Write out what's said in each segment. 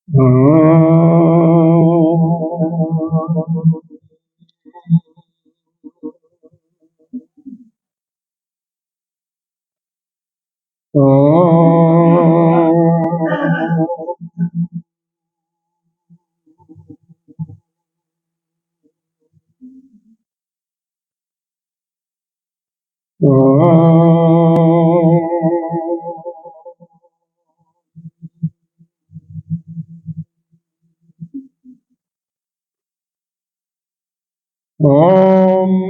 ॐ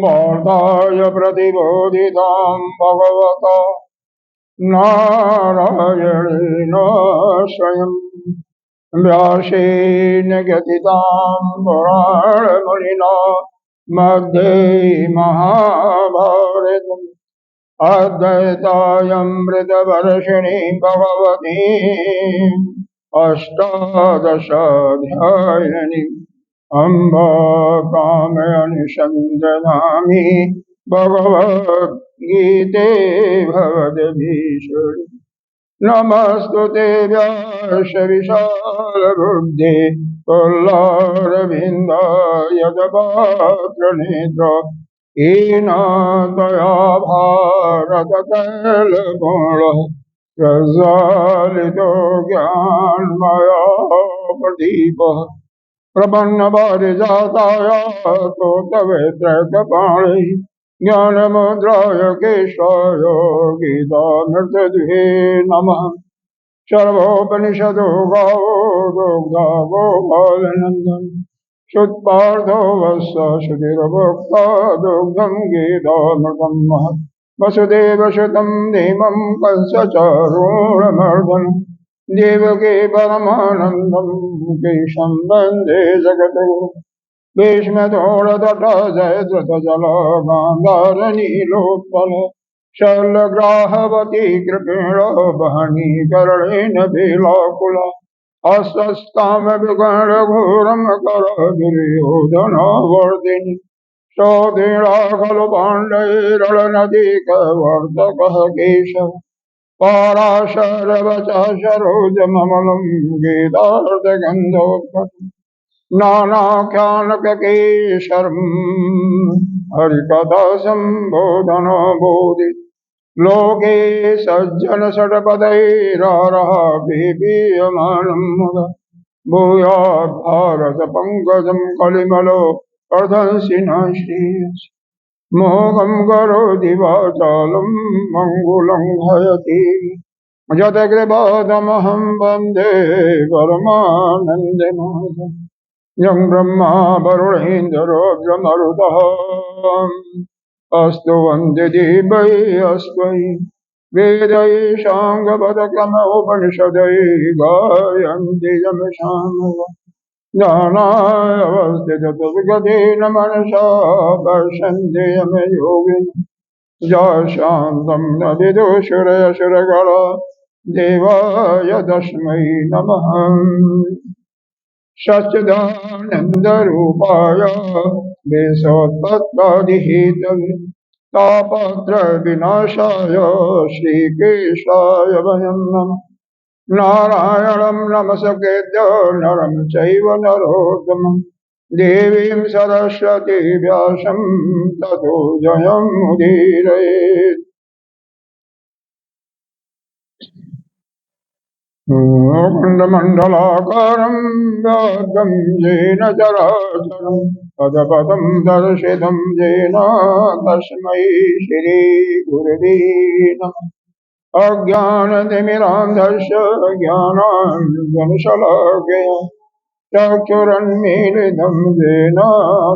वार्ताय प्रतिबोधितां भगवता नारायणेन स्वयं व्यासेन ग्रथितां पुराणमुनिना मध्ये महाभारतम् अद्वैतायमृतवर्षिणी भगवती अष्टादशाध्यायिनी अम्ब कामयनि सन्दधामि भगवद्गीते भवद्भीषणे नमस्तुते व्यासविशालबुद्धे तुल्यारविन्दायतपात्रनेत्र येन त्वया भारततैलपूर्णः प्रज्वालितो ज्ञानमयो प्रदीपः प्रपन्नपारिजाताय स्तोत्रवेत्रैकपाणिः ज्ञानमुद्राय केशवाय गीतामृतद्वे नमः। सर्वोपनिषदो गावो दुग्धा गोपालनन्दन श्रुत्पार्थो वत्स श्रुतिर्भोक्ता दुग्धं गीतामृतं महत् वसुदेवसुतं देवं कंसचारूढमर्दनम् देवकी परमानन्दं कृष्णं वन्दे जगद्गुरुं भीष्मदोरतट जयद्रथजल गान्धारनीलोत्पल शल्यग्राहवती कृपेण वहनी करणेन वेलाकुला अस्वस्थामविगणघोरं कर दुर्योधनवर्धिनी सौदीर्णा खलु पाण्डैरणनदीकवर्तकः केशव पाराशरवचः सरोजममलं गीतार्थगन्धोद्भटम् नानाख्यानककेशरम् हरिकथासम्बोधनो बोधि लोके सज्जनषट्पदैरारः पीयमानं मुदा भूयात् भारतपङ्कजं कलिमलो वर्धन्सि न श्रीयसि मोहं करोति वाचालं मङ्गलं हयति यत्कृपादमहं वन्दे परमानन्दमाधवम् यं ब्रह्मा वरुणेन्द्ररुद्रमरुतः अस्तु वन्द्यदेवै अस्मै वेदै साङ्गपदक्रमोपनिषदै गायन्ति यमसामः ज्ञानावस्थितविगतेन मनसा पश्यन्ति यमयोगिनः शान्तं न विदुषुरसुरगण देवाय तस्मै नमः। सच्चिदानन्दरूपाय देशोत्पत्तिहेतवे तापत्रयविनाशाय श्रीकेशाय वयं नमः। नारायणं नमस्कृत्य नरं चैव नरोत्तमं देवीं सरस्वती व्यासं ततो जयमुदीरयेत्। खण्डमण्डलाकारं व्याप्तं येन चराचरं पदपदं दर्शितं येन तस्मै श्रीगुरवे नमः। अज्ञानतिमिरान्धस्य ज्ञानाञ्जनशलाकया चक्षुरुन्मीलितं येन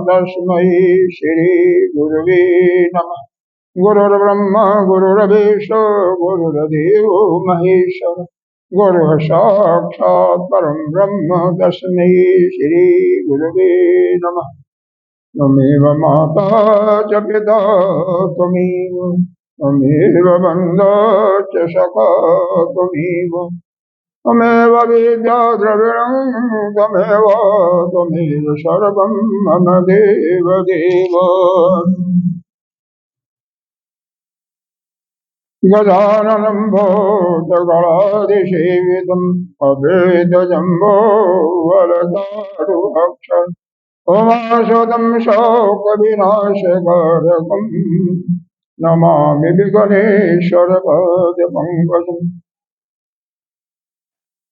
तस्मै श्रीगुरवे नमः। गुरुर्ब्रह्मा गुरुर्विष्णु गुरुर्देवो महेश्वर गुरुः साक्षात् परं ब्रह्म तस्मै श्रीगुरवे नमः। त्वमेव माता च पिता त्वमेव त्वमेव बन्धो च सखा त्वमेव त्वमेव विद्या द्रविणं त्वमेव सर्वं मम देव देव। गजाननं भूतगणाधिसेवितम् अभेदजम्बोफलचारुभक्ष उमासुतं शोकविनाशकारकम् नमामि विघ्नेश्वरपादपङ्कजम्।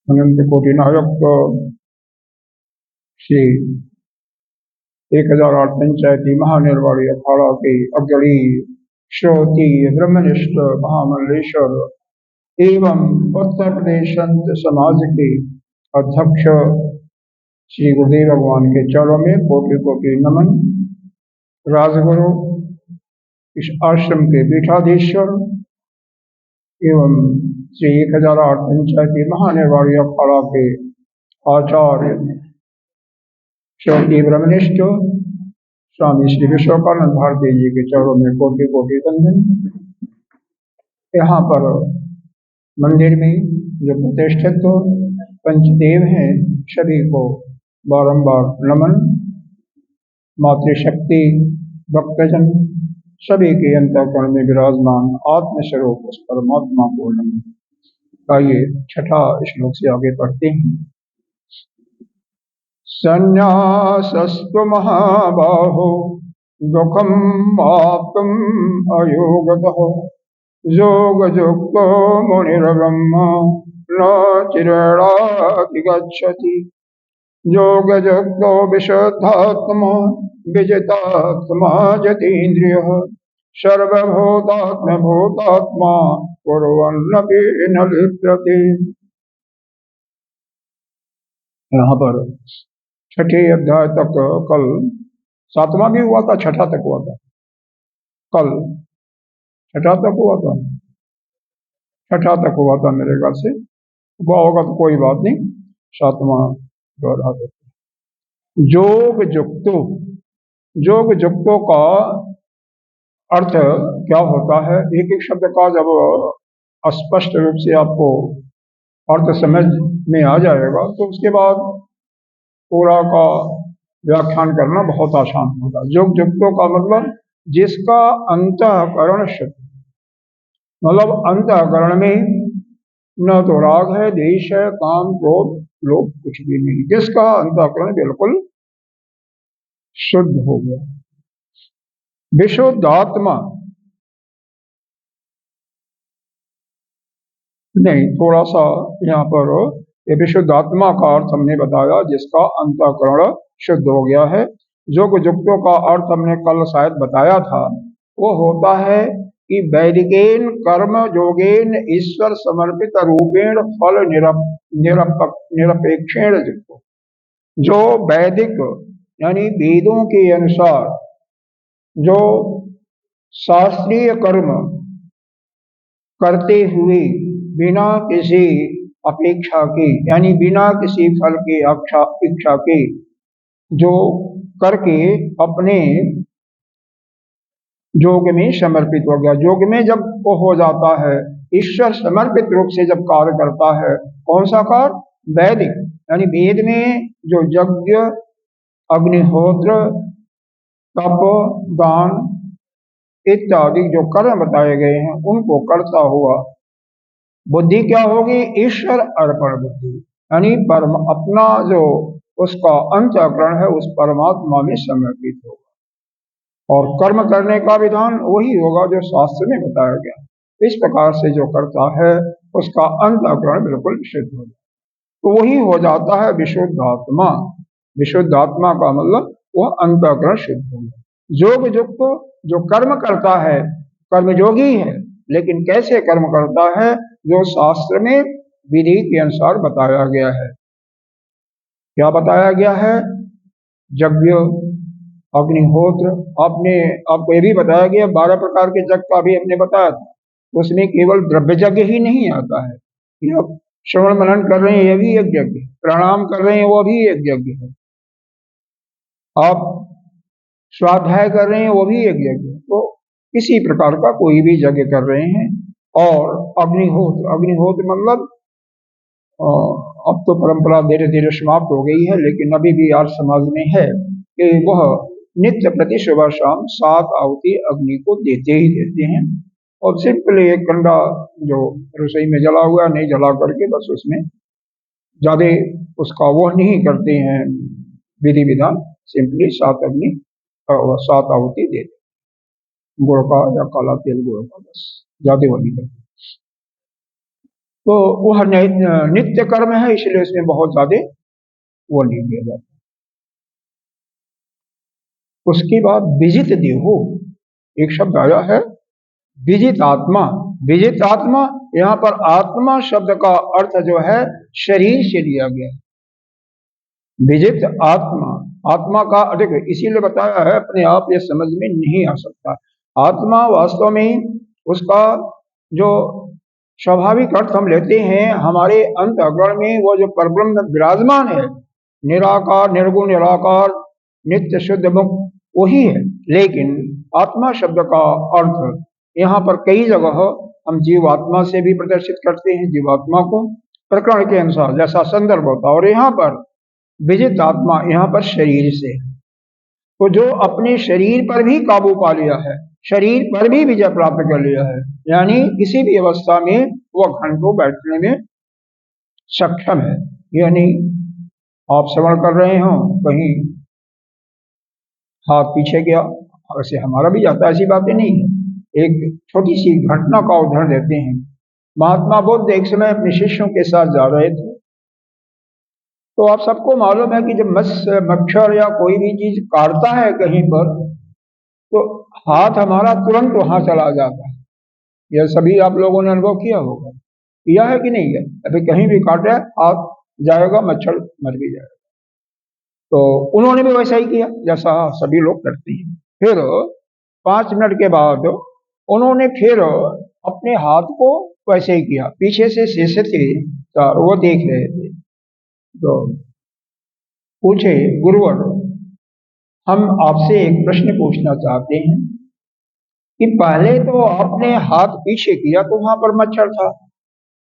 अनंत कोटि नायक श्री 1008 पंचायती महानिर्वाणी अखाड़ा के अग्रणी श्रोती ब्रह्मनिष्ठ महामंडलेश्वर एवं उत्तर प्रदेश संत समाज के अध्यक्ष श्री गुरुदेव भगवान के चरणों में कोटि कोटि नमन। राजगुरु इस आश्रम के पीठाधीश्वर एवं श्री 1008 पंचायती महानिर्वाणी अखाड़ा के आचार्य श्री ब्रह्मनिष्ठ स्वामी श्री विश्वकानंद भारती जी के चरणों में कोटि कोटि वंदन। यहाँ पर मंदिर में जो प्रतिष्ठित पंचदेव हैं सभी को बारंबार नमन। मातृशक्ति भक्तजन सभी के अंतःकरण में विराजमान आत्मस्वरूप उस परमात्मा को नमन। आइए छठा श्लोक से आगे पढ़ते हैं। संन्यासस्तु महाबाहो दुखम आप्तुम अयोगतः योगयुक्तो मुनिर्ब्रह्म न चिरेणाधिगच्छति योगयुक्तो विशुद्धात्मा विजितात्मा यतीन्द्रियः सर्वभूतात्मभूतात्मा कुर्वन्नपि न लिप्यते। यहाँ पर छठे अध्याय तक कल 7वां भी हुआ था, छठा तक हुआ था, कल छठा तक हुआ था, छठा तक हुआ था मेरे ख्याल से। हुआ होगा तो कोई बात नहीं, 7वां दोहरा देते। योग युक्तो, योग युक्तो का अर्थ क्या होता है? एक एक शब्द का जब स्पष्ट रूप से आपको अर्थ समझ में आ जाएगा तो उसके बाद पूरा का व्याख्यान करना बहुत आसान होगा। योग युक्तों का मतलब जिसका अंतःकरण शुद्ध, मतलब अंतःकरण में न तो राग है, द्वेष है, काम, क्रोध, लोभ कुछ भी नहीं, जिसका अंतःकरण बिल्कुल शुद्ध हो गया। विशुद्धात्मा नहीं, थोड़ा सा यहाँ पर ये विशुद्धात्मा का अर्थ हमने बताया जिसका अंतःकरण शुद्ध हो गया है। योग युक्तों का अर्थ हमने कल शायद बताया था, वो होता है कि वैदिकेन कर्म योगेन ईश्वर समर्पित रूपेण फल निरपेक्षेण युक्त। जो वैदिक यानी वेदों के अनुसार जो शास्त्रीय कर्म करते हुए बिना किसी अपेक्षा के, यानी बिना किसी फल की इच्छा के जो करके अपने योग में समर्पित हो गया। योग में जब वो हो जाता है, ईश्वर समर्पित रूप से जब कार्य करता है, कौन सा कार्य? वैदिक, यानी वेद में जो यज्ञ, अग्निहोत्र, तप, दान इत्यादि जो कर्म बताए गए हैं उनको करता हुआ बुद्धि क्या होगी? ईश्वर अर्पण बुद्धि, यानी अपना जो उसका अंतःकरण है उस परमात्मा में समर्पित होगा। और कर्म करने का विधान वही होगा जो शास्त्र में बताया गया। इस प्रकार से जो करता है उसका अंतःकरण बिल्कुल शुद्ध हो जाता है, तो वही हो जाता है विशुद्धात्मा। विशुद्धात्मा का मतलब वह अंतःकरण शुद्ध हो गया। योग युक्त जो कर्म करता है कर्मयोगी है, लेकिन कैसे कर्म करता है? जो शास्त्र में विधि के अनुसार बताया गया है। क्या बताया गया है? यज्ञ, अग्निहोत्र, आपको ये भी बताया गया 12 प्रकार के यज्ञ का भी हमने बताया था। उसमें केवल द्रव्य यज्ञ ही नहीं आता है, आप श्रवण मनन कर रहे हैं ये भी एक यज्ञ है, प्रणाम कर रहे हैं वो भी एक यज्ञ है, आप स्वाध्याय कर रहे हैं वो भी एक यज्ञ है। तो किसी प्रकार का कोई भी यज्ञ कर रहे हैं। और अग्निहोत्र मतलब अब तो परंपरा धीरे धीरे समाप्त हो गई है, लेकिन अभी भी आज समाज में है कि वह नित्य प्रति सुबह शाम 7 आहुति अग्नि को देते ही देते हैं। और सिंपली एक कंडा जो रसोई में जला हुआ नहीं जला करके बस उसमें ज्यादा उसका वो नहीं करते हैं विधि विधान, सिंपली 7 अग्नि और 7 आहुति दे देते गुड़ का या काला तेल गुड़ का, बस ज्यादा वो नहीं करते। तो वह नित्य कर्म है, इसलिए इसमें बहुत ज्यादा वो नहीं किया जाता। उसके बाद विजित देहो एक शब्द आया है, विजित आत्मा। विजित आत्मा, यहाँ पर आत्मा शब्द का अर्थ जो है शरीर से लिया गया है। विजित आत्मा, आत्मा का अधिक इसीलिए बताया है, अपने आप ये समझ में नहीं आ सकता। आत्मा वास्तव में उसका जो स्वाभाविक अर्थ हम लेते हैं हमारे अंतःकरण में, वो जो परब्रह्म विराजमान है, निराकार निर्गुण निराकार नित्य शुद्ध मुक्त, वही है। लेकिन आत्मा शब्द का अर्थ यहाँ पर कई जगह हम जीवात्मा से भी प्रदर्शित करते हैं, जीवात्मा को प्रकरण के अनुसार जैसा संदर्भ होता है। और यहाँ पर विजित आत्मा यहाँ पर शरीर से है। तो जो अपने शरीर पर भी काबू पा लिया है, शरीर पर भी विजय प्राप्त कर लिया है, यानी किसी भी अवस्था में वह घंटों बैठने में सक्षम है। यानी आप श्रवण कर रहे हो, कहीं हाथ पीछे गया, वैसे हमारा भी जाता है, ऐसी बातें नहीं है। एक छोटी सी घटना का उदाहरण देते हैं। महात्मा बुद्ध एक समय अपने शिष्यों के साथ जा रहे थे। तो आप सबको मालूम है कि जब मच्छर या कोई भी चीज काटता है कहीं पर, तो हाथ हमारा तुरंत वहां चला जाता है। यह सभी आप लोगों ने अनुभव किया होगा, किया है कि नहीं है? अभी कहीं भी काटे हाथ जाएगा, मच्छर मर भी जाएगा। तो उन्होंने भी वैसा ही किया जैसा सभी लोग करते हैं। फिर 5 मिनट के बाद उन्होंने फिर अपने हाथ को वैसे ही किया, पीछे से शीशे थे वो देख रहे थे। तो पूछे, गुरुवर हम आपसे एक प्रश्न पूछना चाहते हैं कि पहले तो आपने हाथ पीछे किया तो वहां पर मच्छर था,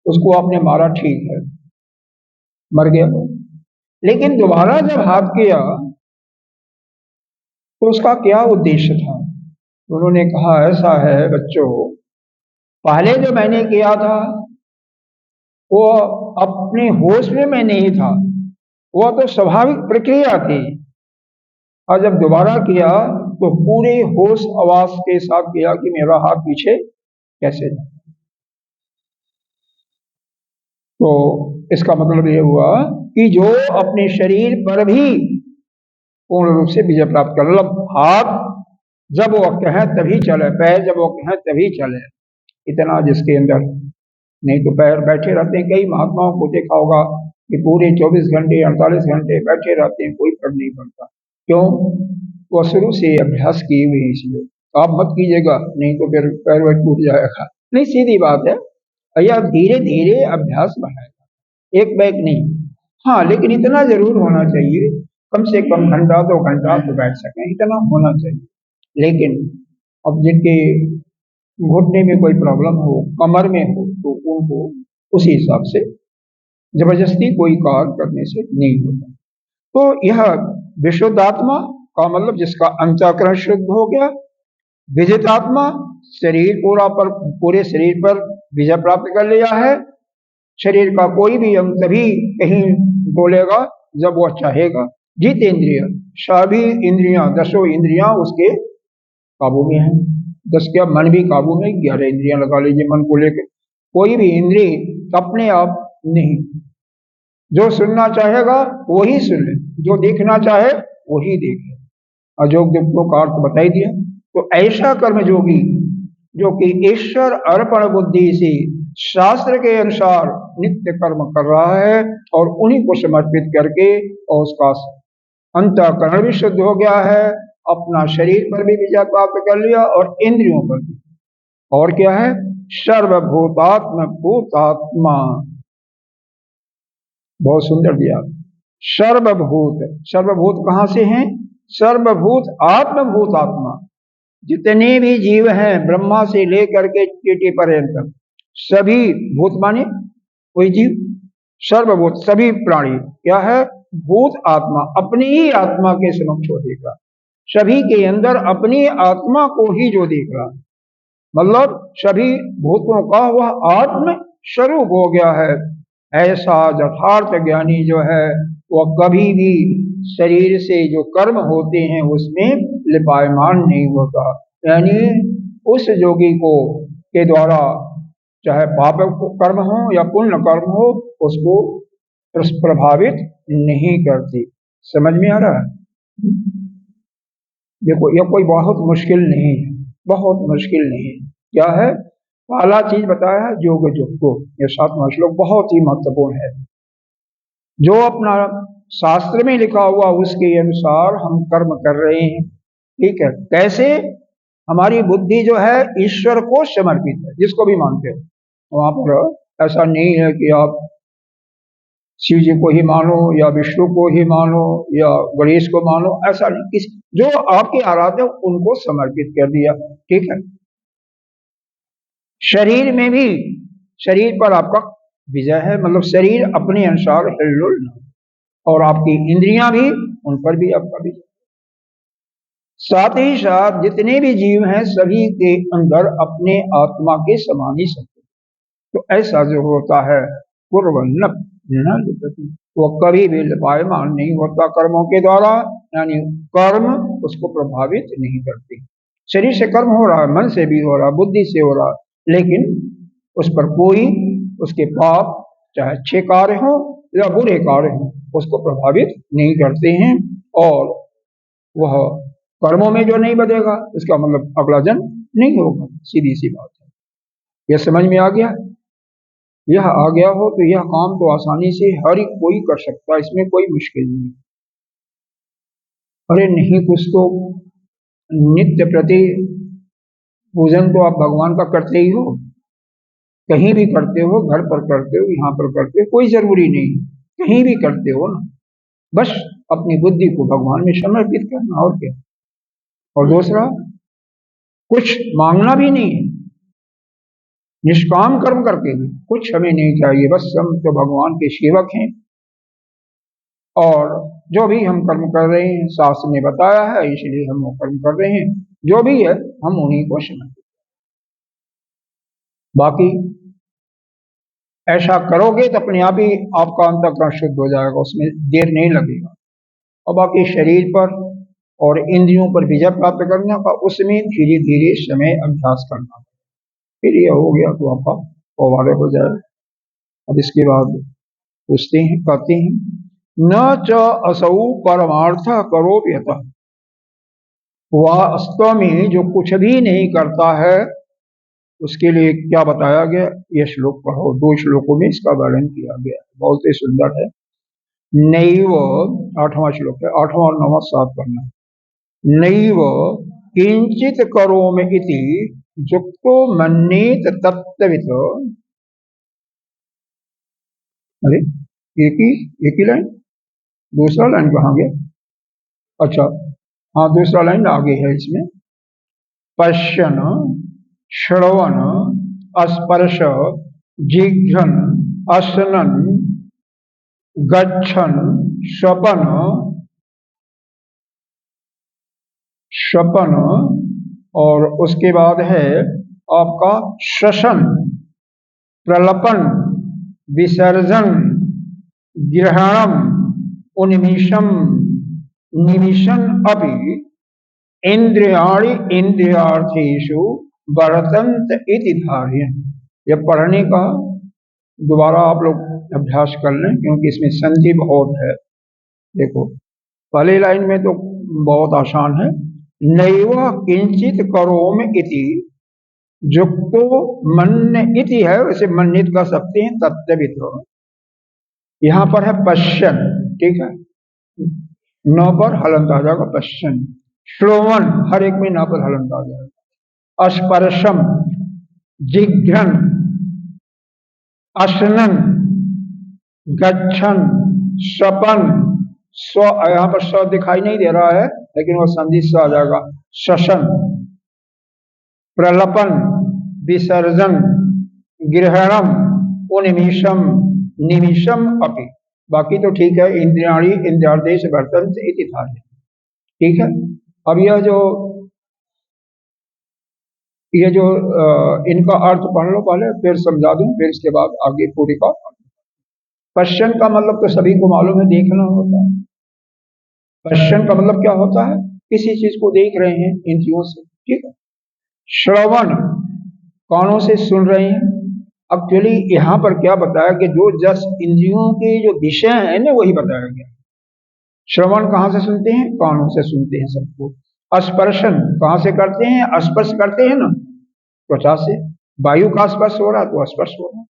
उसको आपने मारा, ठीक है, मर गया। लेकिन दोबारा जब हाथ किया तो उसका क्या उद्देश्य था? उन्होंने कहा, ऐसा है बच्चों, पहले जो मैंने किया था वो अपने होश में मैं नहीं था, वो तो स्वाभाविक प्रक्रिया थी। और जब दोबारा किया तो पूरे होश आवाज के साथ किया कि मेरा हाथ पीछे कैसे था। तो इसका मतलब ये हुआ कि जो अपने शरीर पर भी पूर्ण रूप से विजय प्राप्त कर, मतलब हाथ जब वो कहे तभी चले, पैर जब वो कहे तभी चले, इतना जिसके अंदर। नहीं तो पैर बैठे रहते हैं, कई महात्माओं को देखा होगा कि पूरे 24 घंटे 48 घंटे बैठे रहते हैं, कोई फर्क नहीं पड़ता। क्यों? वो शुरू से अभ्यास किए हुए हैं, इसलिए आप मत कीजिएगा, नहीं तो फिर पैर वैर टूट जाएगा। नहीं, सीधी बात है भैया, धीरे धीरे अभ्यास बढ़ाएगा, एक बैग नहीं। हाँ, लेकिन इतना जरूर होना चाहिए, कम से कम घंटा 2 घंटा तो बैठ सकें, इतना होना चाहिए। लेकिन अब जिनके घुटने में कोई प्रॉब्लम हो, कमर में हो, तो उनको उसी हिसाब से जबरदस्ती कोई कार्य करने से नहीं होता। तो यह विशुद्ध आत्मा का मतलब जिसका अंतःकरण शुद्ध हो गया। विजित आत्मा, शरीर पूरे शरीर पर विजय प्राप्त कर लिया है। शरीर का कोई भी अंग तभी कहीं बोलेगा जब वह चाहेगा। जितेंद्रिय, सभी इंद्रियां, 10 इंद्रियां उसके काबू में है। 10 क्या, मन भी काबू में, 11 इंद्रियां लगा लीजिए मन को लेकर। कोई भी इंद्रिय अपने आप नहीं, जो सुनना चाहेगा वही सुने, जो देखना चाहे वही देखे। अजोग दुखों का अर्थ बताई दिया। तो ऐसा कर्म जोगी जो कि ईश्वर अर्पण बुद्धि से शास्त्र के अनुसार नित्य कर्म कर रहा है और उन्हीं को समर्पित करके, और उसका अंतःकरण भी शुद्ध हो गया है, अपना शरीर पर भी विजय प्राप्त कर लिया और इंद्रियों पर भी। और क्या है? सर्वभूतात्म भूतात्मा, बहुत सुंदर दिया। सर्वभूत, सर्वभूत कहां से हैं? सर्वभूत आत्मभूत आत्मा। जितने भी जीव हैं ब्रह्मा से लेकर के चींटी पर्यंत, सभी भूत माने कोई जीव, सर्वभूत सभी प्राणी क्या है? भूत आत्मा, अपनी ही आत्मा के समक्ष देख रहा, सभी के अंदर अपनी आत्मा को ही जो देख रहा, मतलब सभी भूतों का वह आत्म स्वरूप हो गया है। ऐसा यथार्थ ज्ञानी जो है वह कभी भी शरीर से जो कर्म होते हैं उसमें लिपायमान नहीं होता। यानी उस योगी को के द्वारा चाहे पाप कर्म हो या पुण्य कर्म हो उसको प्रभावित नहीं करती। समझ में आ रहा है? देखो यह कोई बहुत मुश्किल नहीं है, बहुत मुश्किल नहीं है। क्या है? पहला चीज बताया है योग युग को, यह 7वां श्लोक बहुत ही महत्वपूर्ण है। जो अपना शास्त्र में लिखा हुआ उसके अनुसार हम कर्म कर रहे हैं। ठीक है? कैसे? हमारी बुद्धि जो है ईश्वर को समर्पित है, जिसको भी मानते हो। वहां पर ऐसा नहीं है कि आप शिव जी को ही मानो या विष्णु को ही मानो या गणेश को मानो, ऐसा नहीं। किस जो आपके आराध्य उनको समर्पित कर दिया। ठीक है? शरीर में भी, शरीर पर आपका विजय है, मतलब शरीर अपने अनुसार हिलडुल न, और आपकी इंद्रियां भी, उन पर भी आपका विजय। साथ ही साथ जितने भी जीव हैं सभी के अंदर अपने आत्मा के समान ही शक्ति। तो ऐसा जो होता है कुर्वन्न न लिप्यते, वो कभी भी लिपायमान नहीं होता कर्मों के द्वारा। यानी कर्म उसको प्रभावित नहीं करते। शरीर से कर्म हो रहा है, मन से भी हो रहा है, बुद्धि से हो रहा है, लेकिन उस पर कोई उसके पाप चाहे अच्छे कार्य हो या बुरे कार्य हो उसको प्रभावित नहीं करते हैं। और वह कर्मों में जो नहीं बधेगा इसका मतलब अगला जन्म नहीं होगा। सीधी सी बात है। यह समझ में आ गया? यह आ गया हो तो यह काम तो आसानी से हर कोई कर सकता है, इसमें कोई मुश्किल नहीं। अरे नहीं, कुछ तो नित्य प्रति पूजन तो आप भगवान का करते ही हो, कहीं भी करते हो, घर पर करते हो, यहाँ पर करते हो, कोई जरूरी नहीं, कहीं भी करते हो ना। बस अपनी बुद्धि को भगवान में समर्पित करना, और क्या। और दूसरा, कुछ मांगना भी नहीं है, निष्काम कर्म करके भी कुछ हमें नहीं चाहिए। बस हम तो भगवान के सेवक हैं, और जो भी हम कर्म कर रहे हैं शास्त्र ने बताया है, इसलिए हम वो कर्म कर रहे हैं। जो भी है हम उन्हीं को समर्पित। बाकी ऐसा करोगे तो अपने आप ही आपका अंतःकरण शुद्ध हो जाएगा, उसमें देर नहीं लगेगा। और बाकी शरीर पर और इंद्रियों पर विजय प्राप्त करने का, उसमें धीरे धीरे समय अभ्यास करना। फिर यह हो गया तो आपका पौवाड़े हो जाए। अब इसके बाद पूछते हैं, कहते हैं न च असौ परमार्थ करो व्यतः, वास्तव में जो कुछ भी नहीं करता है उसके लिए क्या बताया गया। यह श्लोक पढ़ो, 2 श्लोकों में इसका वर्णन किया गया, बहुत ही सुंदर है। नैव, 8वां श्लोक है, 8वां और 9वां साथ पढ़ना। नैव किंचित करोमि इति युक्तो मन्येत तत्त्ववित्। अरे एक ही लाइन, दूसरा लाइन कहाँ गया? अच्छा हाँ, दूसरा लाइन आगे है इसमें। पश्यन श्रवण स्पर्श जिघ्रन अश्नन गच्छन स्वपन स्वपन, और उसके बाद है आपका श्वसन, प्रलपन, विसर्जन, ग्रहणम, उन्मिषम, निमिषन अपि इंद्रियाणि इंद्रियार्थेषु वर्तन्त इति धारयन्। यह पढ़ने का दोबारा आप लोग अभ्यास कर लें, क्योंकि इसमें संधि बहुत है। देखो पहली लाइन में तो बहुत आसान है, नैव किंचित करोमि इति युक्तो मन्य इति है, वैसे मन्यित कर सकते हैं तत्त्ववित्। यहाँ पर है पश्यन, ठीक है, न पर हलंत आ जाएगा पश्यन। श्रोवन, हर एक में न पर हलंत आ जाएगा। स्पर्शम, जिघ्रन, अश्नन, गच्छन, स्वपन, स्व, यहाँ पर स्व दिखाई नहीं दे रहा है लेकिन वो संधि से आ जाएगा। श्वसन, प्रलपन, विसर्जन, ग्रहणम, उन्मिषम, निमिषम अपि। बाकी तो ठीक है, इंद्रियाणि इंद्रियार्थेषु वर्तन्ते इति धारयन्। ठीक है। अब यह जो ये जो इनका अर्थ पढ़ लो पहले, फिर समझा दूं, फिर इसके बाद आगे पूरी का। पश्चिम का मतलब तो सभी को मालूम है, देखना होता है। पश्चिम का मतलब क्या होता है? किसी चीज को देख रहे हैं इंद्रियों से, ठीक है। श्रवण, कानों से सुन रहे हैं। एक्चुअली यहाँ पर क्या बताया कि जो जस इंद्रियों के जो विषय है ना, वही बताया गया। श्रवण कहाँ से सुनते हैं? कानों से सुनते हैं सबको। स्पर्शन कहाँ से करते हैं? स्पर्श करते हैं ना, त्वचा से। वायु का स्पर्श हो रहा है तो स्पर्श हो रहा है।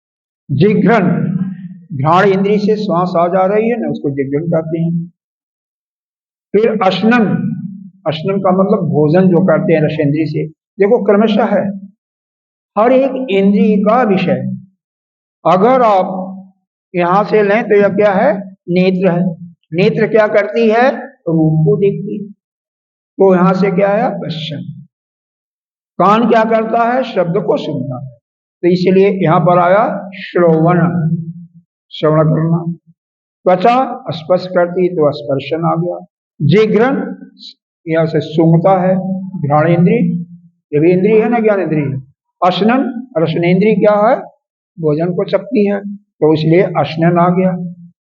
जिघ्रन, घ्राण इंद्री से श्वास आ जा रही है ना, उसको जिघ्रन कहते हैं। फिर अश्नन, अश्नन का मतलब भोजन जो करते हैं रसेंद्री से। देखो क्रमशः है, हर एक इंद्रिय का विषय। अगर आप यहां से लें तो यह क्या है? नेत्र है। नेत्र क्या करती है? रूप को देखती है, तो यहां से क्या है? पश्चिम। कान क्या करता है? शब्द को सुनता है, तो इसलिए यहां पर आया श्रवण, श्रवण करना। त्वचा स्पर्श करती तो स्पर्शन आ गया। जिघ्रन यहां से सूंघता है, घ्राण इंद्री, ये भी इंद्री है ना, ज्ञान इंद्री है। अश्नन, रसनेन्द्री क्या है? भोजन को चखती है, तो इसलिए अश्नन आ गया।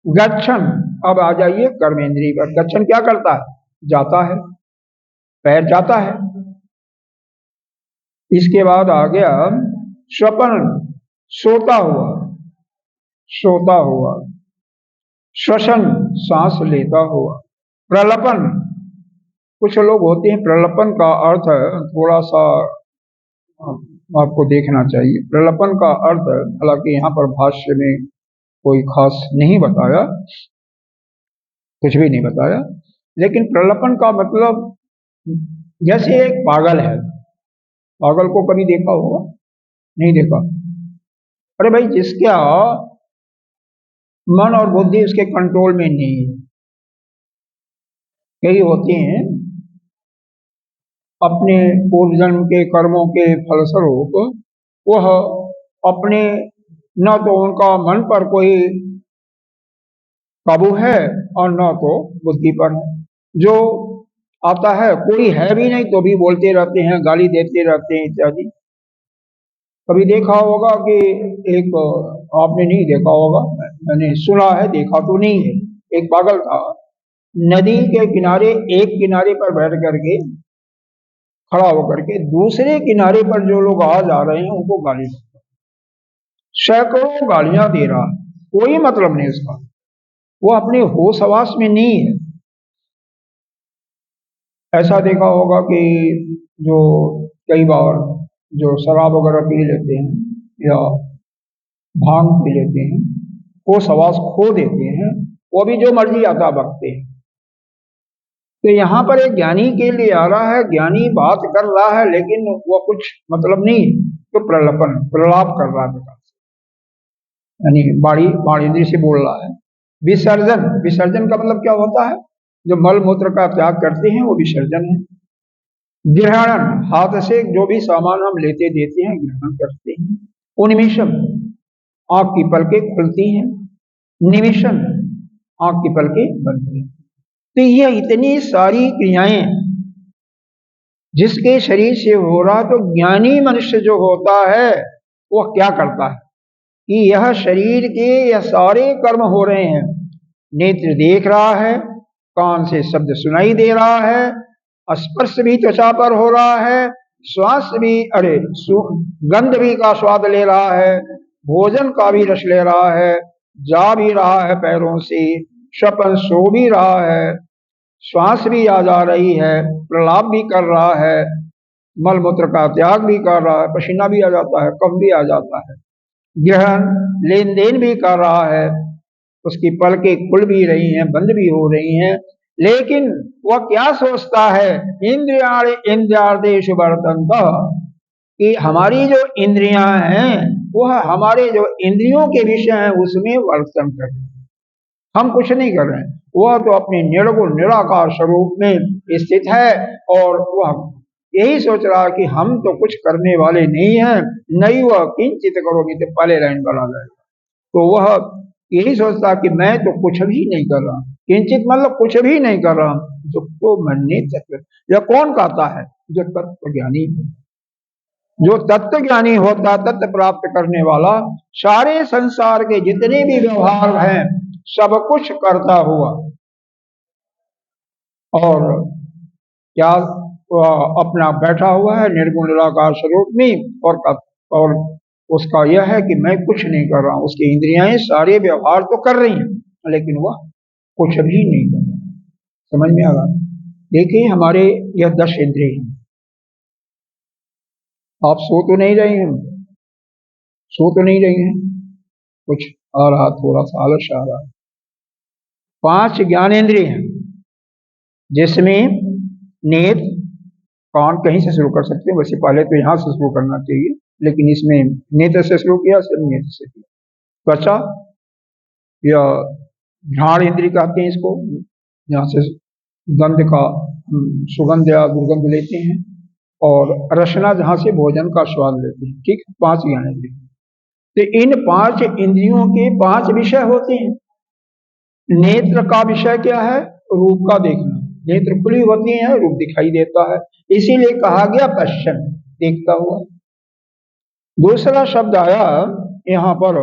गच्छन, अब आ जाइए कर्मेंद्री पर। गच्छन क्या करता है? जाता है, पैर जाता है। इसके बाद आ गया स्वपन, सोता हुआ, सोता हुआ। श्वसन, सांस लेता हुआ। प्रलपन, कुछ लोग होते हैं, प्रलपन का अर्थ थोड़ा सा आपको देखना चाहिए। प्रलपन का अर्थ, हालांकि यहाँ पर भाष्य में कोई खास नहीं बताया, कुछ भी नहीं बताया, लेकिन प्रलपन का मतलब जैसे एक पागल है। पागल को कभी देखा होगा? नहीं देखा? अरे भाई, जिसका मन और बुद्धि उसके कंट्रोल में नहीं है। कई होते हैं अपने पूर्व जन्म के कर्मों के फलस्वरूप, वह अपने, न तो उनका मन पर कोई काबू है और न तो बुद्धि पर है। जो आता है, कोई है भी नहीं तो भी बोलते रहते हैं, गाली देते रहते हैं इत्यादि। कभी देखा होगा कि एक, आपने नहीं देखा होगा, मैंने सुना है, देखा तो नहीं है। एक पागल था, नदी के किनारे, एक किनारे पर बैठ करके, खड़ा होकर के दूसरे किनारे पर जो लोग आ जा रहे हैं उनको गाली देता, सैकड़ों गालियां दे रहा, कोई मतलब नहीं उसका, वो अपने होश हवास में नहीं है। ऐसा देखा होगा कि जो कई बार जो शराब वगैरह पी लेते हैं या भांग पी लेते हैं, होश हवास खो देते हैं, वो भी जो मर्जी आता बकते हैं। तो यहाँ पर एक ज्ञानी के लिए आ रहा है, ज्ञानी बात कर रहा है, लेकिन वो कुछ मतलब नहीं है, तो प्रलपन, प्रलाप कर रहा है, यानी बाड़ी बाणी इंद्री से बोल रहा है। विसर्जन, विसर्जन का मतलब क्या होता है? जो मल मूत्र का त्याग करते हैं वो विसर्जन है। ग्रहण, हाथ से जो भी सामान हम लेते देते हैं ग्रहण करते हैं। उन्मिषम, आंख की पलकें खुलती हैं। निमिषम, आंख की पलकें बंद हैं। तो ये इतनी सारी क्रियाएं जिसके शरीर से हो रहा, तो ज्ञानी मनुष्य जो होता है वह क्या करता है कि यह शरीर के यह सारे कर्म हो रहे हैं। नेत्र देख रहा है, कान से शब्द सुनाई दे रहा है, स्पर्श भी त्वचा पर हो रहा है, श्वास भी, अरे गंध भी का स्वाद ले रहा है, भोजन का भी रस ले रहा है, जा भी रहा है पैरों से, स्वपन सो भी रहा है, श्वास भी आ जा रही है, प्रलाप भी कर रहा है, मल मूत्र का त्याग भी कर रहा है, पसीना भी आ जाता है, कफ भी आ जाता है, ग्रहण लेन देन भी कर रहा है, उसकी पलकें खुल भी रही हैं, बंद भी हो रही हैं, लेकिन वह क्या सोचता है? इंद्रियार्थेषु वर्तन्ते, कि हमारी जो इंद्रियां हैं वह हमारे जो इंद्रियों के विषय हैं उसमें वर्तन कर रहे हैं, हम कुछ नहीं कर रहे हैं। वह तो अपने निर्गुण निराकार स्वरूप में स्थित है, और वह यही सोच रहा है कि हम तो कुछ करने वाले नहीं हैं, नहीं वह किंचित करोगे तो पहले लाइन पर आ जाएगा। तो वह यही सोचता कि मैं तो कुछ भी नहीं कर रहा, किंचित मतलब कुछ भी नहीं कर रहा। जो तो मन्ने तत्व, यह कौन कहता है? जो तत्व ज्ञानी है। जो तत्व ज्ञानी होता, तत्व प्राप्त करने वाला, सारे संसार के जितने भी व्यवहार हैं सब कुछ करता हुआ और क्या अपना बैठा हुआ है निर्गुण निराकार स्वरूप में और उसका यह है कि मैं कुछ नहीं कर रहा हूं। उसकी इंद्रियां सारे व्यवहार तो कर रही हैं लेकिन वह कुछ भी नहीं कर रहा। समझ में आ रहा? देखिए हमारे यह 10 इंद्रिय हैं। आप सो तो नहीं रहे हैं, सो तो नहीं रही हैं, कुछ आ रहा, थोड़ा सा आलस आ रहा है। 5 ज्ञानेंद्रिय हैं जिसमें नेत्र, कान कहीं से शुरू कर सकते हैं, वैसे पहले तो यहाँ से शुरू करना चाहिए लेकिन इसमें नेत्र से शुरू किया, सिर्फ नेत्र से किया। त्वचा या घ्राण इंद्रिय कहते हैं इसको, यहाँ से गंध का सुगंध या दुर्गंध लेते हैं, और रसना जहाँ से भोजन का स्वाद लेते हैं। ठीक, 5 ज्ञानेंद्रिय। तो इन 5 इंद्रियों के 5 विषय होते हैं। नेत्र का विषय क्या है? रूप का देखना। नेत्र खुली होती है, रूप दिखाई देता है, इसीलिए कहा गया पश्चिम, देखता हुआ। दूसरा शब्द आया यहाँ पर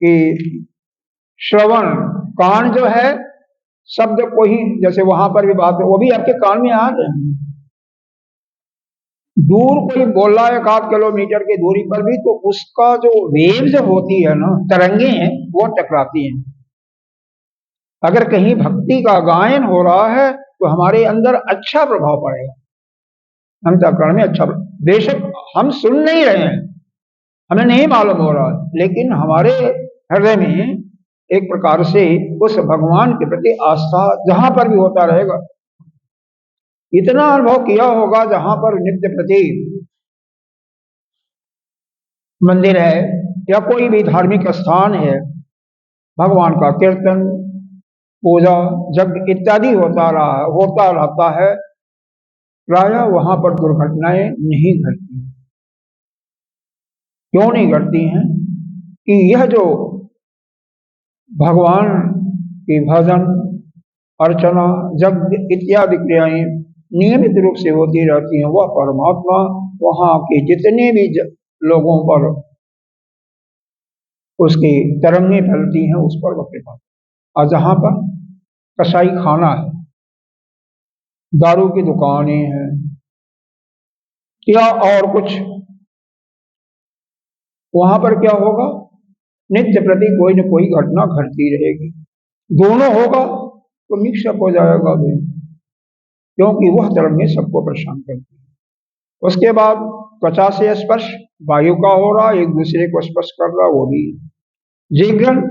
कि श्रवण, कान जो है शब्द को ही, जैसे वहां पर भी बात है, वो भी आपके कान में आ रहे हैं। दूर कोई बोल रहा है 1 किलोमीटर की दूरी पर भी, तो उसका जो वेव्स होती है ना, तरंगे हैं, वो टकराती हैं। अगर कहीं भक्ति का गायन हो रहा है तो हमारे अंदर अच्छा प्रभाव पड़ेगा, अंतःकरण में अच्छा। बेशक हम सुन नहीं रहे हैं, हमें नहीं मालूम हो रहा, लेकिन हमारे हृदय में एक प्रकार से उस भगवान के प्रति आस्था जहां पर भी होता रहेगा। इतना अनुभव किया होगा जहां पर नित्य प्रति मंदिर है या कोई भी धार्मिक स्थान है, भगवान का कीर्तन, पूजा, यज्ञ इत्यादि होता रहता है, प्रायः वहां पर दुर्घटनाएं नहीं घटती। क्यों नहीं घटती हैं? कि यह जो भगवान की भजन, अर्चना, यज्ञ इत्यादि क्रियाएं नियमित रूप से होती रहती हैं, वह परमात्मा वहां के जितने भी लोगों पर उसकी तरंगें फैलती हैं उस पर वह कृपा। और जहां पर कसाई खाना है, दारू की दुकानें हैं या और कुछ, वहां पर क्या होगा? नित्य प्रति कोई न कोई घटना घटती रहेगी। दोनों होगा तो मिक्सअप हो जाएगा भी, क्योंकि वह तरंगें सबको परेशान करती है। उसके बाद त्वचा से स्पर्श वायु का हो रहा, एक दूसरे को स्पर्श कर रहा, वो भी जीवन।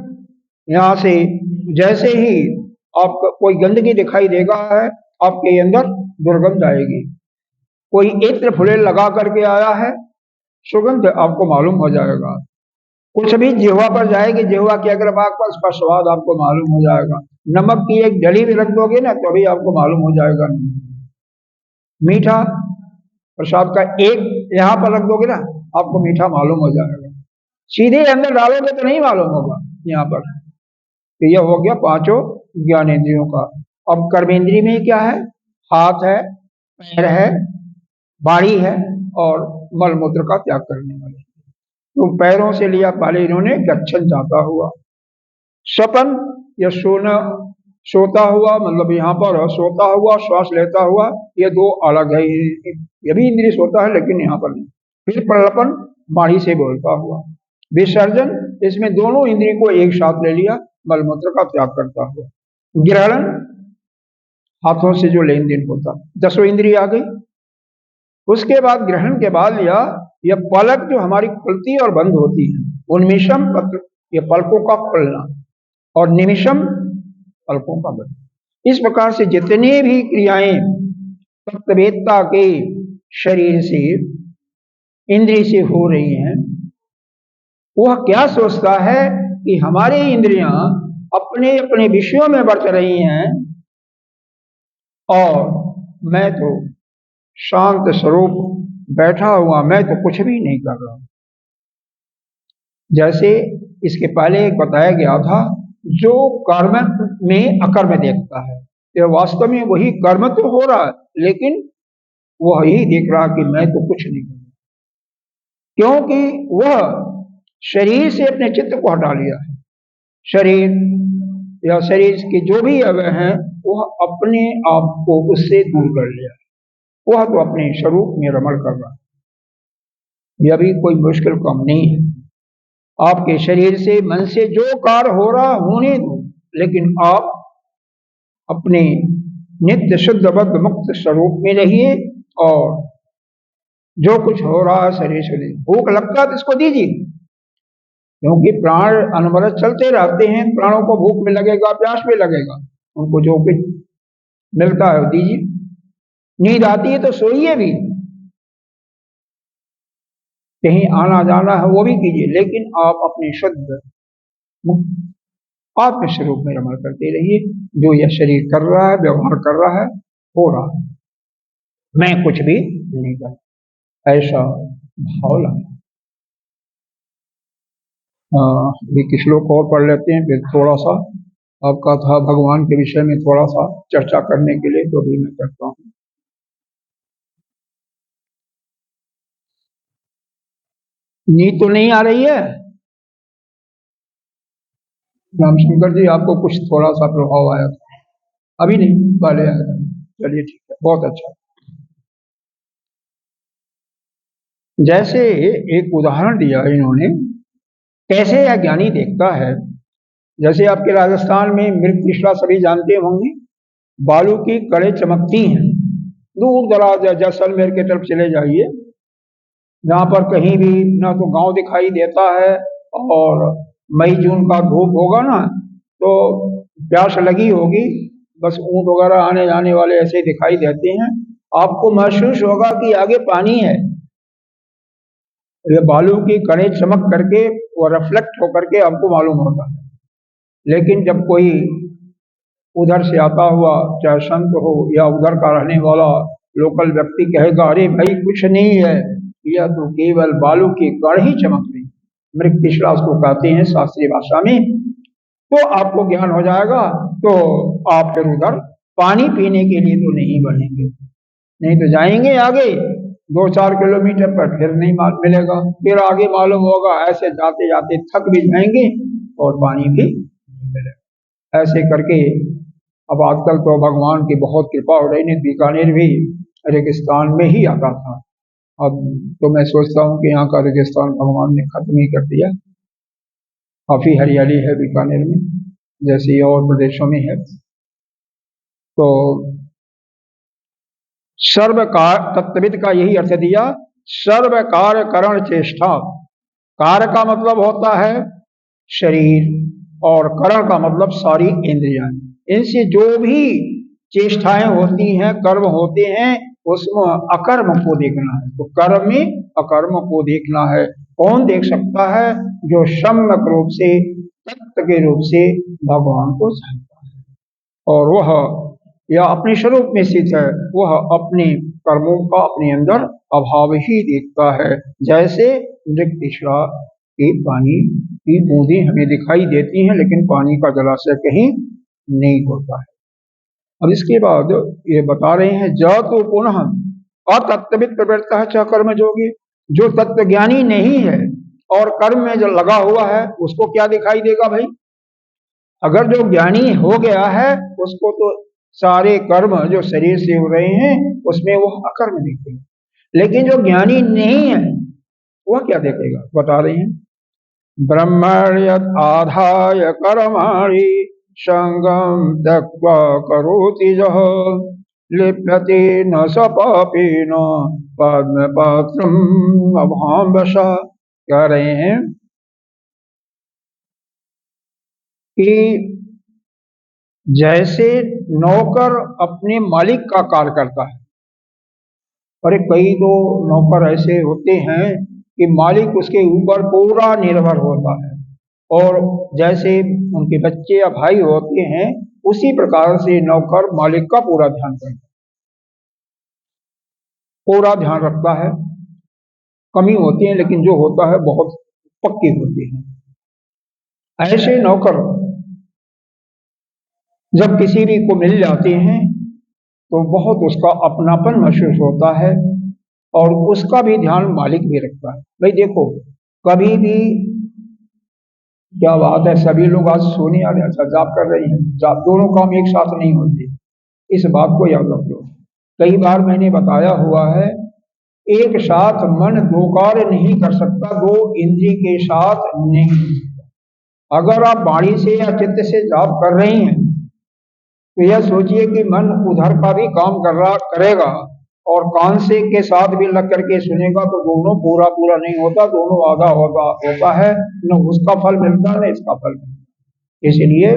यहाँ से जैसे ही आपको कोई गंदगी दिखाई देगा है, आपके अंदर दुर्गंध आएगी। कोई इत्र फुले लगा करके आया है, सुगंध आपको मालूम हो जाएगा। कुछ भी जिह्वा पर जाएगी, जिह्वा के अग्रभाग पर उसका स्वाद आपको मालूम हो जाएगा। नमक की एक डली भी रख दोगे ना तो भी आपको मालूम हो जाएगा। मीठा प्रसाद का एक यहाँ पर रख दोगे ना, आपको मीठा मालूम हो जाएगा। सीधे अंदर डालोगे तो नहीं मालूम होगा यहाँ पर। तो यह हो गया 5 ज्ञानेंद्रियों का। अब कर्मेंद्रिय में क्या है? हाथ है, पैर है, वाणी है और मल मूत्र का त्याग करने वाले। तो पैरों से लिया पहले इन्होंने गच्छन जाता हुआ, स्वपन या सोना, सोता हुआ, मतलब यहाँ पर सोता हुआ, श्वास लेता हुआ, ये 2 अलग है। ये भी इंद्रिय सोता है लेकिन यहाँ पर नहीं। फिर प्रलपन, वाणी से बोलता हुआ। विसर्जन, इसमें दोनों इंद्रिय को एक साथ ले लिया, मलमूत्र का त्याग करता हुआ। ग्रहण, हाथों से जो लेन देन होता, 10 इंद्रिय आ गई। उसके बाद ग्रहण के बाद लिया यह पलक जो हमारी खुलती और बंद होती है, उन्मिषम पत्र, ये पलकों का खुलना, और निमिषम पलकों का बंद। इस प्रकार से जितनी भी क्रियाएं तत्ववेत्ता के शरीर से, इंद्रिय से हो रही हैं, वह क्या सोचता है कि हमारी इंद्रियां अपने अपने विषयों में बरत रही हैं और मैं तो शांत स्वरूप बैठा हुआ, मैं तो कुछ भी नहीं कर रहा। जैसे इसके पहले एक बताया गया था, जो कर्म में अकर्म देखता है, यह वास्तव में वही कर्म तो हो रहा है लेकिन वही देख रहा कि मैं तो कुछ नहीं कर रहा। क्योंकि वह शरीर से अपने चित्त को हटा लिया है। शरीर या शरीर के जो भी अवयव हैं वह अपने आप को उससे दूर कर लिया है। वह तो अपने स्वरूप में रमण कर रहा है। यह भी कोई मुश्किल काम नहीं है। आपके शरीर से मन से जो कार्य हो रहा होने दो, लेकिन आप अपने नित्य शुद्ध बद्ध मुक्त स्वरूप में रहिए और जो कुछ हो रहा है शरीर से भूख लगता है तो इसको दीजिए, क्योंकि प्राण अनवरत चलते रहते हैं। प्राणों को भूख में लगेगा, प्यास में लगेगा, उनको जो कुछ मिलता है वो दीजिए। नींद आती है तो सोइए भी, कहीं आना जाना है वो भी कीजिए, लेकिन आप अपने शुद्ध मुक्त आत्म स्वरूप में रमण करते रहिए। जो यह शरीर कर रहा है, व्यवहार कर रहा है, हो रहा है, मैं कुछ भी नहीं कर, ऐसा भाव लाना। एक श्लोक और पढ़ लेते हैं, फिर थोड़ा सा आपका था भगवान के विषय में थोड़ा सा चर्चा करने के लिए, तो भी मैं करता हूँ। नींद तो नहीं आ रही है रामशंकर जी? आपको कुछ थोड़ा सा प्रभाव आया था? अभी नहीं, पहले आया था। चलिए ठीक है, बहुत अच्छा। जैसे एक उदाहरण दिया इन्होंने, कैसे यह ज्ञानी देखता है। जैसे आपके राजस्थान में मृगतृष्णा सभी जानते होंगे, बालू की कड़े चमकती हैं। दूर दराज जैसलमेर की तरफ चले जाइए, जहाँ पर कहीं भी ना तो गांव दिखाई देता है, और मई जून का धूप होगा ना तो प्यास लगी होगी, बस ऊंट वगैरह आने जाने वाले ऐसे दिखाई देते हैं। आपको महसूस होगा कि आगे पानी है। ये बालू की कड़े चमक करके वो रिफ्लेक्ट होकर के हमको मालूम होता है। लेकिन जब कोई उधर से आता हुआ, चाहे संत हो या उधर का रहने वाला लोकल व्यक्ति, कहेगा अरे भाई कुछ नहीं है, यह तो केवल बालू की कड़ ही चमक रही, मृगतृष्णा उसको कहते हैं शास्त्रीय भाषा में, तो आपको ज्ञान हो जाएगा। तो आप फिर उधर पानी पीने के लिए तो नहीं बनेंगे, नहीं तो जाएंगे आगे 2-4 किलोमीटर पर, फिर नहीं मिलेगा, फिर आगे मालूम होगा, ऐसे जाते जाते थक भी जाएंगे और पानी भी नहीं मिलेगा। ऐसे करके अब आजकल तो भगवान की बहुत कृपा हो रही है, बीकानेर भी रेगिस्तान में ही आता था। अब तो मैं सोचता हूँ कि यहाँ का रेगिस्तान भगवान ने खत्म ही कर दिया। काफी हरियाली है बीकानेर में, जैसे और प्रदेशों में है। तो सर्व तत्वविद का यही अर्थ दिया, सर्व कार्य करण चेष्टा। कार्य का मतलब होता है शरीर, और करण का मतलब सारी इंद्रियां। इनसे जो भी चेष्टाएं होती हैं, कर्म होते हैं, उसमें अकर्म को देखना है। तो कर्म में अकर्म को देखना है। कौन देख सकता है? जो सम्यक रूप से तत्व के रूप से भगवान को जानता है, और वह या अपने स्वरूप में स्थित है, वह अपने कर्मों का अपने अंदर अभाव ही देखता है। जैसे मृगतृष्णा के पानी की बूंदें हमें दिखाई देती हैं, लेकिन पानी का जलाशय कहीं नहीं होता है। अब इसके बाद ये बता रहे हैं, ज तो पुनः अतत्वित प्रवृत्त है च कर्म जोगी। जो तत्व ज्ञानी नहीं है और कर्म में जो लगा हुआ है, उसको क्या दिखाई देगा भाई? अगर जो ज्ञानी हो गया है, उसको तो सारे कर्म जो शरीर से हो रहे हैं उसमें वो अकर्म दिखेगा। लेकिन जो ज्ञानी नहीं है वह क्या देखेगा? बता रहे हैं, ब्रह्मण्यत आधाय कर्माणि संगम त्यक्त्वा करोति यः लिप्यते न स पापेन पद्म पात्रम अभाम्बसा। कह रहे हैं कि जैसे नौकर अपने मालिक का कार्य करता है, और कई तो नौकर ऐसे होते हैं कि मालिक उसके ऊपर पूरा निर्भर होता है, और जैसे उनके बच्चे या भाई होते हैं, उसी प्रकार से नौकर मालिक का पूरा ध्यान करता है, पूरा ध्यान रखता है। कमी होती है, लेकिन जो होता है बहुत पक्की होती है। ऐसे नौकर जब किसी भी को मिल जाते हैं तो बहुत उसका अपनापन महसूस होता है, और उसका भी ध्यान मालिक भी रखता है। भाई देखो, कभी भी क्या बात है, सभी लोग आज सोने आ रहे हैं, अच्छा जाप कर रहे हैं, जाप दोनों काम एक साथ नहीं होते, इस बात को याद रखो। कई बार मैंने बताया हुआ है, एक साथ मन दो कार्य नहीं कर सकता, दो इंद्रिय के साथ नहीं। अगर आप वाणी से या चित्त से जाप कर रही हैं तो यह सोचिए कि मन उधर का भी काम कर रहा करेगा और कान से के साथ भी लग करके सुनेगा, तो दोनों पूरा पूरा नहीं होता, दोनों आधा होता है, न उसका फल मिलता न इसका फल मिलता। इसलिए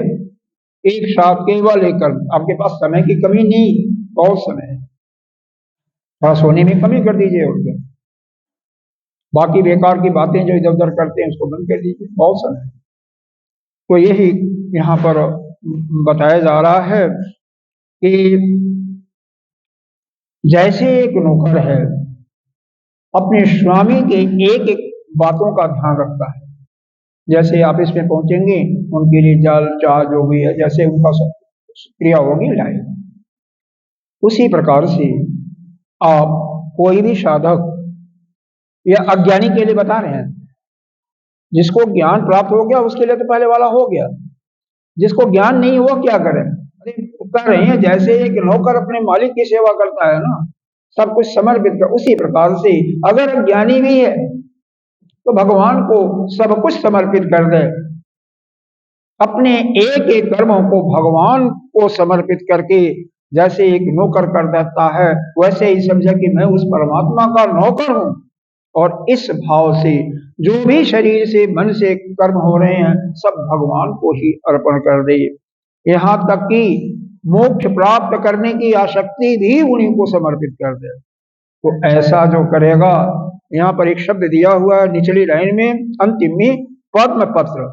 एक साथ केवल एक कर्म, आपके पास समय की कमी नहीं, बहुत समय है, थोड़ा सोने में कमी कर दीजिए उनके, बाकी बेकार की बातें जो इधर उधर करते हैं उसको बंद कर दीजिए, बहुत समय है। तो यही यहाँ पर बताया जा रहा है कि जैसे एक नौकर है अपने स्वामी के एक एक बातों का ध्यान रखता है, जैसे ऑफिस में पहुंचेंगे उनके लिए जल चाय जो भी है जैसे उनका क्रिया होगी लाएगा, उसी प्रकार से आप कोई भी साधक या अज्ञानी के लिए बता रहे हैं, जिसको ज्ञान प्राप्त हो गया उसके लिए तो पहले वाला हो गया, जिसको ज्ञान नहीं हुआ क्या करें। अरे कर रहे हैं, जैसे एक नौकर अपने मालिक की सेवा करता है ना, सब कुछ समर्पित कर, उसी प्रकार से अगर ज्ञानी भी है तो भगवान को सब कुछ समर्पित कर दे, अपने एक एक कर्मों को भगवान को समर्पित करके जैसे एक नौकर कर देता है, वैसे ही समझे कि मैं उस परमात्मा का नौकर हूं, और इस भाव से जो भी शरीर से मन से कर्म हो रहे हैं सब भगवान को ही अर्पण कर दे, यहाँ तक कि मोक्ष प्राप्त करने की आसक्ति भी उन्हीं को समर्पित कर दे। तो ऐसा जो करेगा, यहाँ पर एक शब्द दिया हुआ है निचली लाइन में अंतिम में, पद्म पत्र।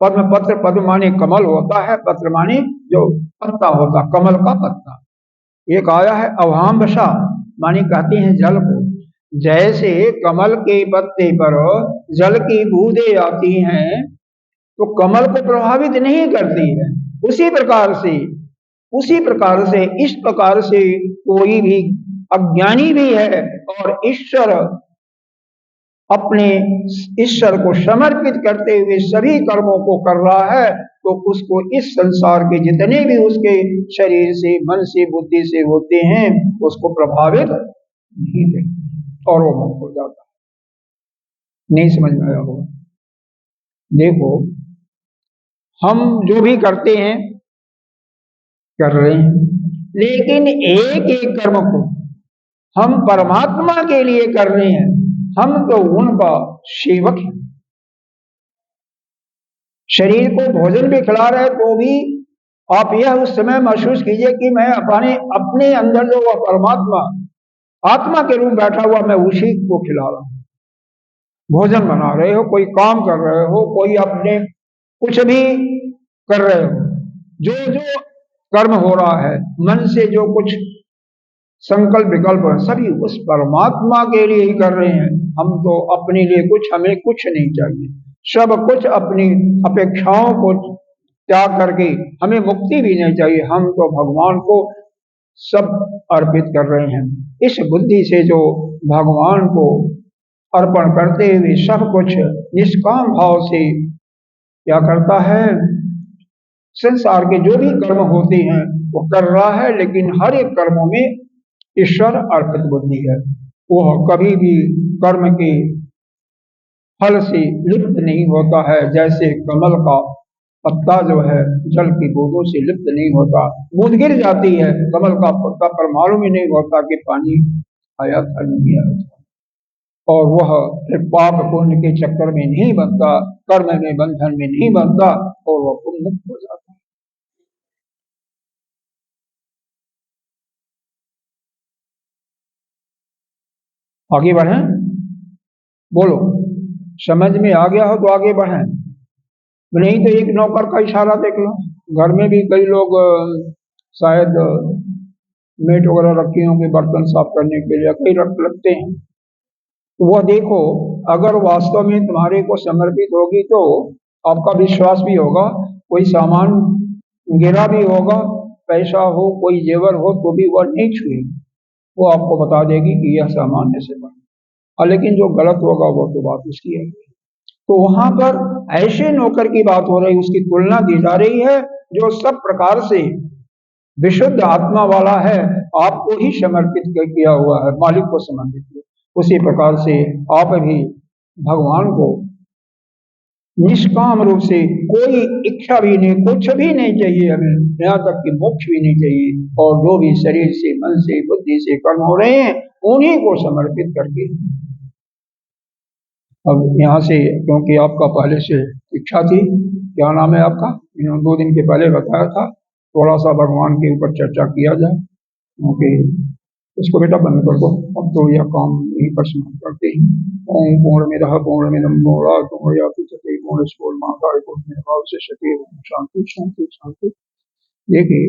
पद्म पत्र, पद्म माने कमल होता है, पत्र माने जो पत्ता होता, कमल का पत्ता। एक आया है अवाम्बसा, माने कहते हैं जल को, जैसे कमल के पत्ते पर जल की बूंदें आती हैं तो कमल को प्रभावित नहीं करती है, उसी प्रकार से इस प्रकार से कोई भी अज्ञानी भी है और ईश्वर को समर्पित करते हुए सभी कर्मों को कर रहा है, तो उसको इस संसार के जितने भी उसके शरीर से मन से बुद्धि से होते हैं उसको प्रभावित नहीं करते और वो मुक्त हो जाता है। नहीं समझ में आया होगा। देखो, हम जो भी करते हैं कर रहे हैं, लेकिन एक एक कर्म को हम परमात्मा के लिए कर रहे हैं, हम तो उनका सेवक हैं। शरीर को भोजन भी खिला रहे तो भी आप यह उस समय महसूस कीजिए कि मैं अपने अंदर जो वह परमात्मा आत्मा के रूप बैठा हुआ, मैं उसी को खिला रहा हूं। भोजन बना रहे हो, कोई काम कर रहे हो, कोई अपने कुछ भी कर रहे हो, जो जो कर्म हो रहा है मन से जो कुछ संकल्प विकल्प है सभी उस परमात्मा के लिए ही कर रहे हैं। हम तो अपने लिए हमें कुछ नहीं चाहिए, सब कुछ अपनी अपेक्षाओं को त्याग करके हमें मुक्ति भी नहीं चाहिए, हम तो भगवान को सब अर्पित कर रहे हैं। इस बुद्धि से जो भगवान को अर्पण करते हुए सब कुछ निष्काम भाव से क्या करता है, संसार के जो भी कर्म होते हैं वो कर रहा है, लेकिन हर एक कर्मों में ईश्वर अर्पित बुद्धि है। वह कभी भी कर्म के फल से लिप्त नहीं होता है, जैसे कमल का पत्ता जो है जल की बूंदों से लिप्त नहीं होता, बूंद गिर जाती है कमल का पत्ता पर मालूम ही नहीं होता कि पानी आया था नहीं आया था, और वह फिर पाप पुण्य के चक्कर में नहीं बनता, कर्म में बंधन में नहीं बनता और वह मुक्त हो जाता है। आगे बढ़ें, बोलो, समझ में आ गया हो तो आगे बढ़ें, नहीं तो एक नौकर का इशारा देख लो। घर में भी कई लोग शायद मेट वगैरह रखी होंगे बर्तन साफ करने के लिए, कई रख लगते हैं, तो वह देखो अगर वास्तव में तुम्हारे को समर्पित होगी तो आपका विश्वास भी होगा, कोई सामान गिरा भी होगा, पैसा हो कोई जेवर हो तो भी वह नहीं छुएगी, वो आपको बता देगी कि यह सामान्य से बढ़, और लेकिन जो गलत होगा वो तो बात उसकी है। तो वहां पर ऐसे नौकर की बात हो रही, उसकी तुलना दी जा रही है जो सब प्रकार से विशुद्ध आत्मा वाला है, आपको ही समर्पित किया हुआ है, मालिक को समर्पित किया। उसी प्रकार से आप भी भगवान को निष्काम रूप से, कोई इच्छा भी नहीं, कुछ भी नहीं चाहिए हमें, यहाँ तक कि मोक्ष भी नहीं चाहिए, और जो भी शरीर से, मन से, बुद्धि से कर्म हो रहे हैं उन्हीं को समर्पित करके। अब यहाँ से, क्योंकि आपका पहले से इच्छा थी, क्या नाम है आपका, 2 दिन के पहले बताया था, थोड़ा सा भगवान के ऊपर चर्चा किया जाए, क्योंकि इसको बेटा बंद कर दो, अब तो यह काम यहीं पर समाप्त करते हैं। ओम पूर्णमिदः पूर्णमिदं पूर्णात् पूर्णमुदच्यते पूर्णस्य पूर्णमादाय पूर्णमेवावशिष्यते। शांति शांति शांति। देखिए